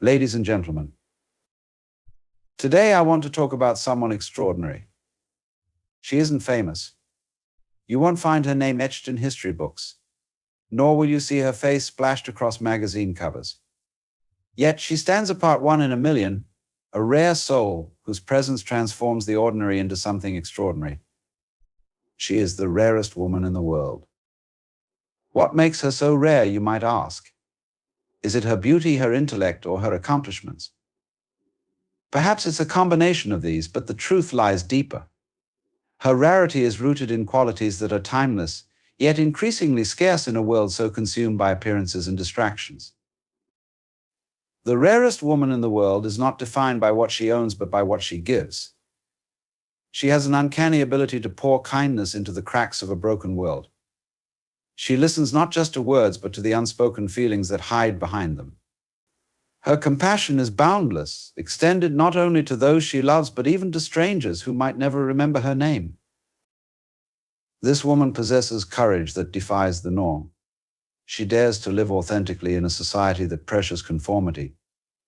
Ladies and gentlemen, today I want to talk about someone extraordinary. She isn't famous. You won't find her name etched in history books, nor will you see her face splashed across magazine covers. Yet she stands apart, one in a million, a rare soul whose presence transforms the ordinary into something extraordinary. She is the rarest woman in the world. What makes her so rare, you might ask? Is it her beauty, her intellect, or her accomplishments? Perhaps it's a combination of these, but the truth lies deeper. Her rarity is rooted in qualities that are timeless, yet increasingly scarce in a world so consumed by appearances and distractions. The rarest woman in the world is not defined by what she owns, but by what she gives. She has an uncanny ability to pour kindness into the cracks of a broken world. She listens not just to words, but to the unspoken feelings that hide behind them. Her compassion is boundless, extended not only to those she loves, but even to strangers who might never remember her name. This woman possesses courage that defies the norm. She dares to live authentically in a society that pressures conformity.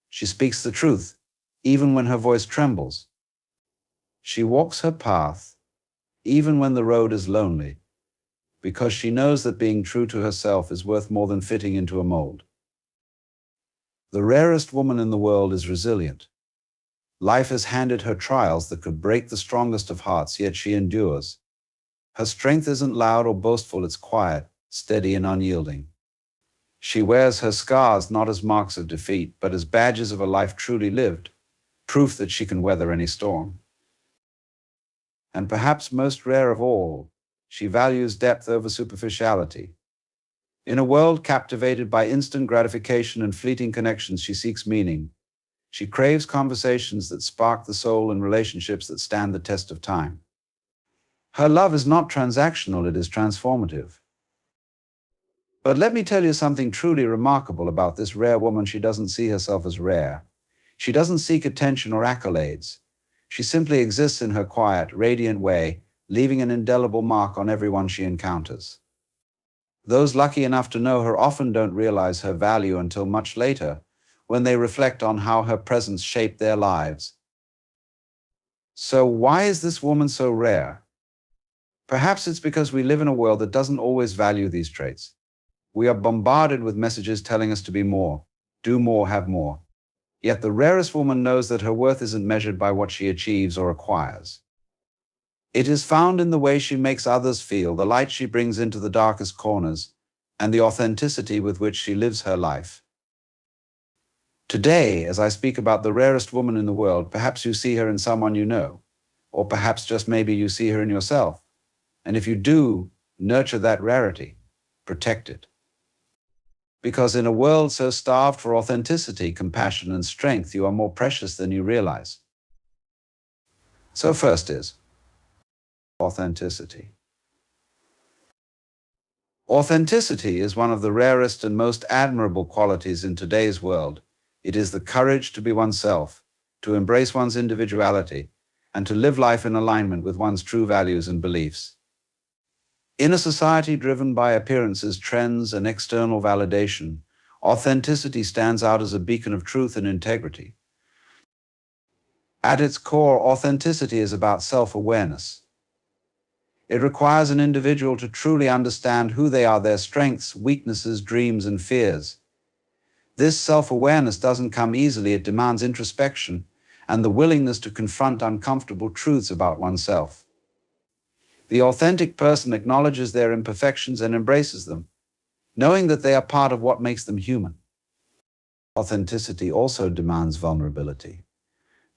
She speaks the truth, even when her voice trembles. She walks her path, even when the road is lonely, because she knows that being true to herself is worth more than fitting into a mold. The rarest woman in the world is resilient. Life has handed her trials that could break the strongest of hearts, yet she endures. Her strength isn't loud or boastful, it's quiet, steady, and unyielding. She wears her scars not as marks of defeat, but as badges of a life truly lived, proof that she can weather any storm. And perhaps most rare of all, she values depth over superficiality. In a world captivated by instant gratification and fleeting connections, she seeks meaning. She craves conversations that spark the soul and relationships that stand the test of time. Her love is not transactional, it is transformative. But let me tell you something truly remarkable about this rare woman. She doesn't see herself as rare. She doesn't seek attention or accolades. She simply exists in her quiet, radiant way, leaving an indelible mark on everyone she encounters. Those lucky enough to know her often don't realize her value until much later, when they reflect on how her presence shaped their lives. So why is this woman so rare? Perhaps it's because we live in a world that doesn't always value these traits. We are bombarded with messages telling us to be more, do more, have more. Yet the rarest woman knows that her worth isn't measured by what she achieves or acquires. It is found in the way she makes others feel, the light she brings into the darkest corners, and the authenticity with which she lives her life. Today, as I speak about the rarest woman in the world, perhaps you see her in someone you know, or perhaps just maybe you see her in yourself. And if you do, nurture that rarity, protect it. Because in a world so starved for authenticity, compassion, and strength, you are more precious than you realize. So first is authenticity. Authenticity is one of the rarest and most admirable qualities in today's world. It is the courage to be oneself, to embrace one's individuality, and to live life in alignment with one's true values and beliefs. In a society driven by appearances, trends, and external validation, authenticity stands out as a beacon of truth and integrity. At its core, authenticity is about self-awareness. It requires an individual to truly understand who they are, their strengths, weaknesses, dreams, and fears. This self-awareness doesn't come easily. It demands introspection and the willingness to confront uncomfortable truths about oneself. The authentic person acknowledges their imperfections and embraces them, knowing that they are part of what makes them human. Authenticity also demands vulnerability.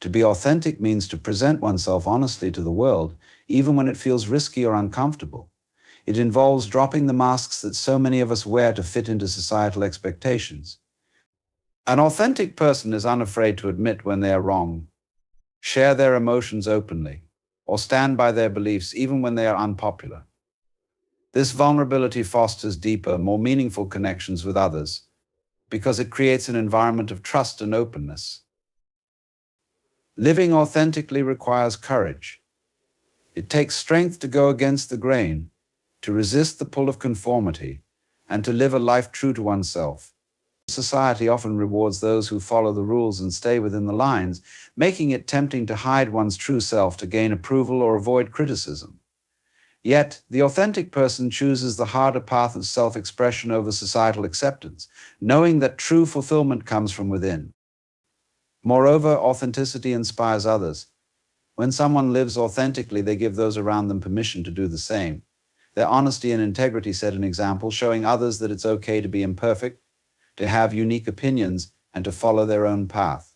To be authentic means to present oneself honestly to the world, even when it feels risky or uncomfortable. It involves dropping the masks that so many of us wear to fit into societal expectations. An authentic person is unafraid to admit when they are wrong, share their emotions openly, or stand by their beliefs even when they are unpopular. This vulnerability fosters deeper, more meaningful connections with others because it creates an environment of trust and openness. Living authentically requires courage. It takes strength to go against the grain, to resist the pull of conformity, and to live a life true to oneself. Society often rewards those who follow the rules and stay within the lines, making it tempting to hide one's true self to gain approval or avoid criticism. Yet, the authentic person chooses the harder path of self-expression over societal acceptance, knowing that true fulfillment comes from within. Moreover, authenticity inspires others. When someone lives authentically, they give those around them permission to do the same. Their honesty and integrity set an example, showing others that it's okay to be imperfect, to have unique opinions, and to follow their own path.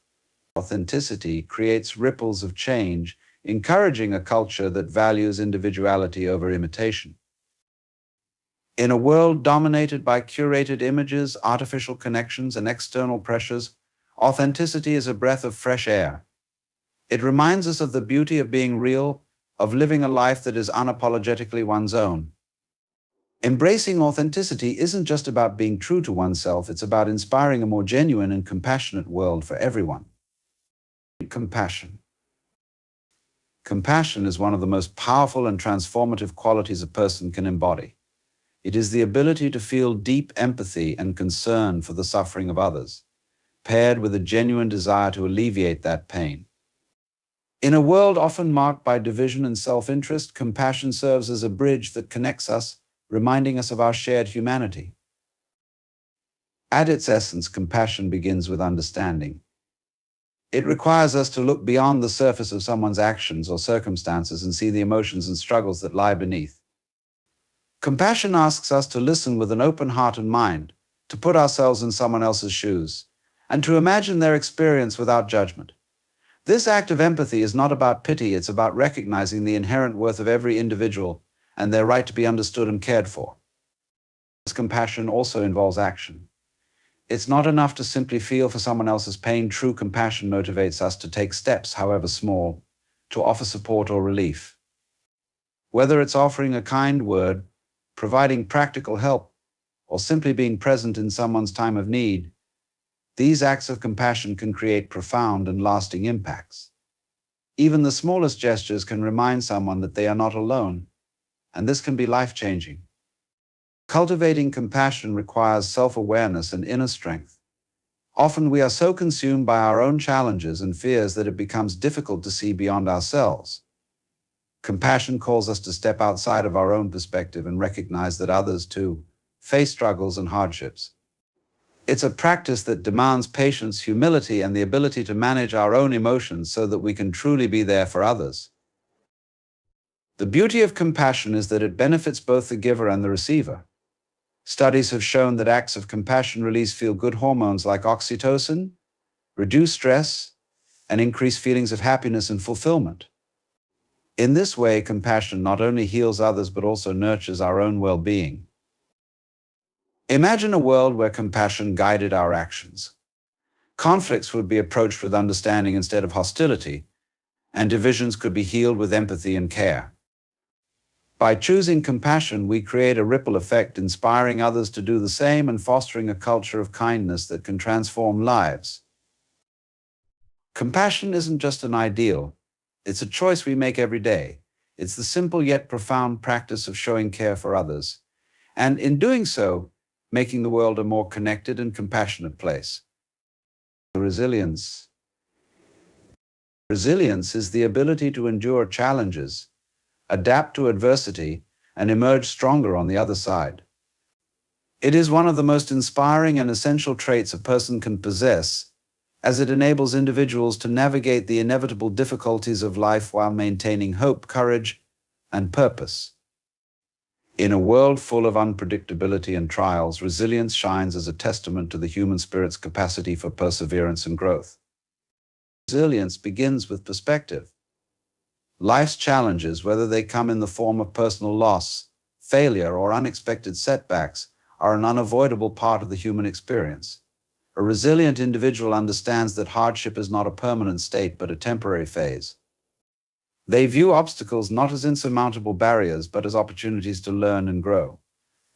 Authenticity creates ripples of change, encouraging a culture that values individuality over imitation. In a world dominated by curated images, artificial connections, and external pressures, authenticity is a breath of fresh air. It reminds us of the beauty of being real, of living a life that is unapologetically one's own. Embracing authenticity isn't just about being true to oneself, it's about inspiring a more genuine and compassionate world for everyone. Compassion. Compassion is one of the most powerful and transformative qualities a person can embody. It is the ability to feel deep empathy and concern for the suffering of others, paired with a genuine desire to alleviate that pain. In a world often marked by division and self-interest, compassion serves as a bridge that connects us, reminding us of our shared humanity. At its essence, compassion begins with understanding. It requires us to look beyond the surface of someone's actions or circumstances and see the emotions and struggles that lie beneath. Compassion asks us to listen with an open heart and mind, to put ourselves in someone else's shoes, and to imagine their experience without judgment. This act of empathy is not about pity, it's about recognizing the inherent worth of every individual and their right to be understood and cared for. This compassion also involves action. It's not enough to simply feel for someone else's pain. True compassion motivates us to take steps, however small, to offer support or relief. Whether it's offering a kind word, providing practical help, or simply being present in someone's time of need, these acts of compassion can create profound and lasting impacts. Even the smallest gestures can remind someone that they are not alone, and this can be life-changing. Cultivating compassion requires self-awareness and inner strength. Often we are so consumed by our own challenges and fears that it becomes difficult to see beyond ourselves. Compassion calls us to step outside of our own perspective and recognize that others, too, face struggles and hardships. It's a practice that demands patience, humility, and the ability to manage our own emotions so that we can truly be there for others. The beauty of compassion is that it benefits both the giver and the receiver. Studies have shown that acts of compassion release feel-good hormones like oxytocin, reduce stress, and increase feelings of happiness and fulfillment. In this way, compassion not only heals others but also nurtures our own well-being. Imagine a world where compassion guided our actions. Conflicts would be approached with understanding instead of hostility, and divisions could be healed with empathy and care. By choosing compassion, we create a ripple effect, inspiring others to do the same and fostering a culture of kindness that can transform lives. Compassion isn't just an ideal, it's a choice we make every day. It's the simple yet profound practice of showing care for others, and in doing so, making the world a more connected and compassionate place. Resilience. Resilience is the ability to endure challenges, adapt to adversity, and emerge stronger on the other side. It is one of the most inspiring and essential traits a person can possess, as it enables individuals to navigate the inevitable difficulties of life while maintaining hope, courage, and purpose. In a world full of unpredictability and trials, resilience shines as a testament to the human spirit's capacity for perseverance and growth. Resilience begins with perspective. Life's challenges, whether they come in the form of personal loss, failure, or unexpected setbacks, are an unavoidable part of the human experience. A resilient individual understands that hardship is not a permanent state but a temporary phase. They view obstacles not as insurmountable barriers but as opportunities to learn and grow.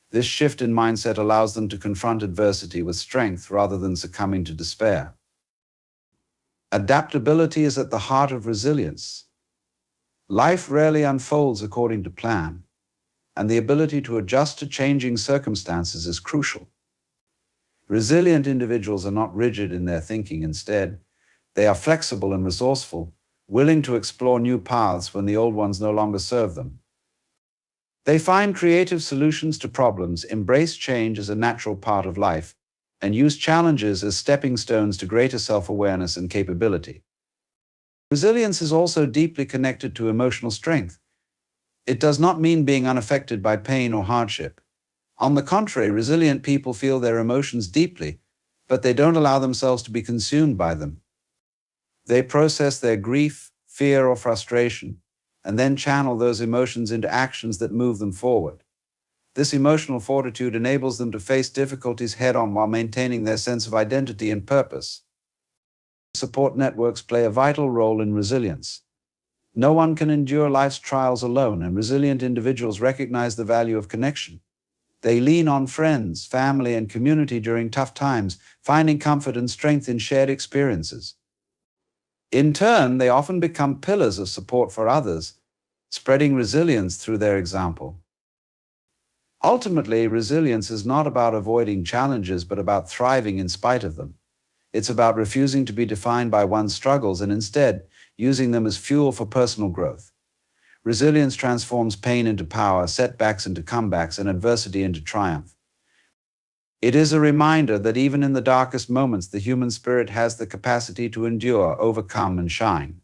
This shift in mindset allows them to confront adversity with strength rather than succumbing to despair. Adaptability is at the heart of resilience. Life rarely unfolds according to plan, and the ability to adjust to changing circumstances is crucial. Resilient individuals are not rigid in their thinking. Instead, they are flexible and resourceful, willing to explore new paths when the old ones no longer serve them. They find creative solutions to problems, embrace change as a natural part of life, and use challenges as stepping stones to greater self-awareness and capability. Resilience is also deeply connected to emotional strength. It does not mean being unaffected by pain or hardship. On the contrary, resilient people feel their emotions deeply, but they don't allow themselves to be consumed by them. They process their grief, fear, or frustration, and then channel those emotions into actions that move them forward. This emotional fortitude enables them to face difficulties head-on while maintaining their sense of identity and purpose. Support networks play a vital role in resilience. No one can endure life's trials alone, and resilient individuals recognize the value of connection. They lean on friends, family, and community during tough times, finding comfort and strength in shared experiences. In turn, they often become pillars of support for others, spreading resilience through their example. Ultimately, resilience is not about avoiding challenges, but about thriving in spite of them. It's about refusing to be defined by one's struggles and instead using them as fuel for personal growth. Resilience transforms pain into power, setbacks into comebacks, and adversity into triumph. It is a reminder that even in the darkest moments, the human spirit has the capacity to endure, overcome, and shine.